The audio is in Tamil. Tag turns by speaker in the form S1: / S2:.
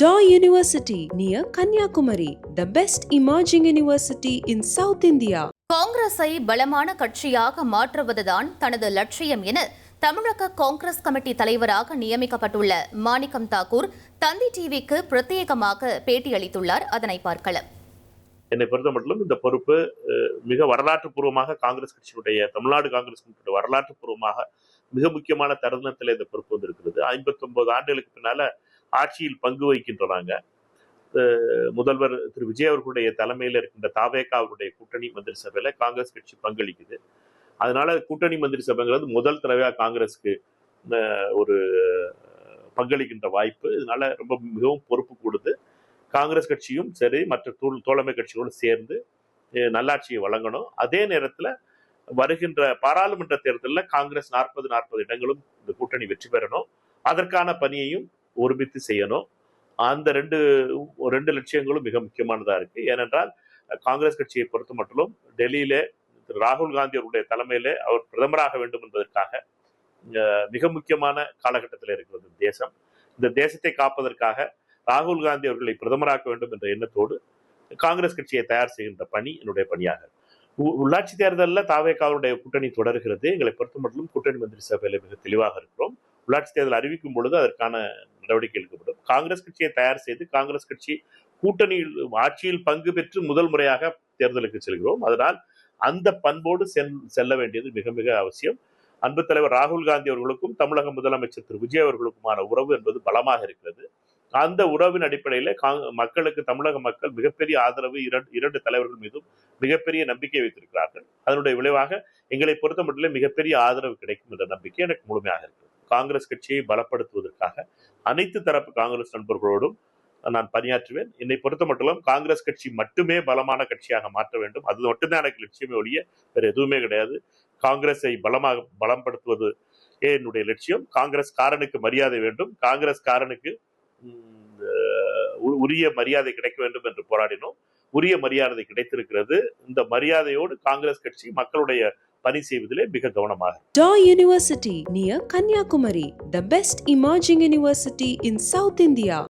S1: Daw University near Kanyakumari, the best emerging university in South India.
S2: காங்கிரஸை பலமான கட்சியாக மாற்றுவதுதான் தனது லட்சியம் என தமிழக காங்கிரஸ் கமிட்டி தலைவராக நியமிக்கப்பட்டுள்ள மாணிக்கம் தாக்கூர் தந்தி டிவிக்கு பிரத்யேகமாக பேட்டியளித்துள்ளார். அதனை பார்க்கலாம்.
S3: என்னை பொறுத்த மட்டும் இந்த பொறுப்பு மிக வரலாற்று பூர்வமாக காங்கிரஸ் கட்சியினுடைய தமிழ்நாடு காங்கிரஸ் கட்சியுடைய வரலாற்று பூர்வமாக மிக முக்கியமான தருணத்தில் இந்த பொறுப்பு வந்திருக்கிறது. 59 ஆண்டுகளுக்கு பின்னால ஆட்சியில் பங்கு வகிக்கின்றனாங்க. முதல்வர் திரு விஜய் அவர்களுடைய தலைமையில் இருக்கின்ற தாவேகாவுடைய கூட்டணி மந்திரி சபையில காங்கிரஸ் கட்சி பங்களிக்குது. அதனால கூட்டணி மந்திரி சபைங்கிறது முதல் தடவையாக காங்கிரஸுக்கு ஒரு பங்களிக்கின்ற வாய்ப்பு. இதனால ரொம்ப மிகவும் பொறுப்பு கூடுது. காங்கிரஸ் கட்சியும் சரி மற்ற தோழமை கட்சிகளோடு சேர்ந்து நல்லாட்சியை வழங்கணும். அதே நேரத்தில் வருகின்ற பாராளுமன்ற தேர்தலில் காங்கிரஸ் 40 இடங்களும் இந்த கூட்டணி வெற்றி பெறணும். அதற்கான பணியையும் ஒருமித்து செய்யணும். அந்த ரெண்டு லட்சியங்களும் மிக முக்கியமானதா இருக்கு. ஏனென்றால் காங்கிரஸ் கட்சியை பொறுத்த மட்டும் டெல்லியிலே திரு ராகுல் காந்தி அவருடைய தலைமையிலே அவர் பிரதமராக வேண்டும் என்பதற்காக மிக முக்கியமான காலகட்டத்தில் இருக்கிறது தேசம். இந்த தேசத்தை காப்பதற்காக ராகுல் காந்தி அவர்களை பிரதமராக்க வேண்டும் என்ற எண்ணத்தோடு காங்கிரஸ் கட்சியை தயார் செய்கின்ற பணி என்னுடைய பணியாக. உள்ளாட்சி தேர்தலில் தாவேகாவுடைய கூட்டணி தொடர்கிறது. எங்களை பொறுத்த மட்டும் கூட்டணி மந்திரி சபையில மிக தெளிவாக இருக்கிறோம். உள்ளாட்சி தேர்தல் அறிவிக்கும் பொழுது அதற்கான நடவடிக்கை எடுக்கப்படும். காங்கிரஸ் கட்சியை தயார் செய்து காங்கிரஸ் கட்சி கூட்டணியில் ஆட்சியில் பங்கு பெற்று முதல் முறையாக தேர்தலுக்கு செல்கிறோம். அதனால் அந்த பண்போடு செல்ல வேண்டியது மிக மிக அவசியம். அன்பு தலைவர் ராகுல் காந்தி அவர்களுக்கும் தமிழக முதலமைச்சர் திரு விஜய் அவர்களுக்குமான உறவு என்பது பலமாக இருக்கிறது. அந்த உறவின் அடிப்படையில் மக்களுக்கு தமிழக மக்கள் மிகப்பெரிய ஆதரவு இரண்டு தலைவர்கள் மீதும் மிகப்பெரிய நம்பிக்கை வைத்திருக்கிறார்கள். அதனுடைய விளைவாக எங்களை பொறுத்த மட்டும் மிகப்பெரிய ஆதரவு கிடைக்கும் என்ற நம்பிக்கை எனக்கு முழுமையாக இருக்கிறது. காங்கிரஸ் கட்சியை பலப்படுத்துவதற்காக அனைத்து தரப்பு காங்கிரஸ் நண்பர்களோடும் நான் பணியாற்றுவேன். என்னை பொறுத்த மட்டும் காங்கிரஸ் கட்சி மட்டுமே பலமான கட்சியாக மாற்ற வேண்டும். அது மட்டும்தான் எனக்கு லட்சியமே ஒழிய வேற எதுவுமே கிடையாது. காங்கிரஸை பலப்படுத்துவது என்னுடைய லட்சியம். காங்கிரஸ் காரனுக்கு மரியாதை வேண்டும். காங்கிரஸ் காரனுக்கு உரிய மரியாதை கிடைக்க வேண்டும் என்று போராடினோம். உரிய மரியாதை கிடைத்திருக்கிறது. இந்த மரியாதையோடு காங்கிரஸ் கட்சி மக்களுடைய பணி செய்வதிலே மிக கவனமாக.
S1: Daw University near Kanyakumari, the best emerging university in South India.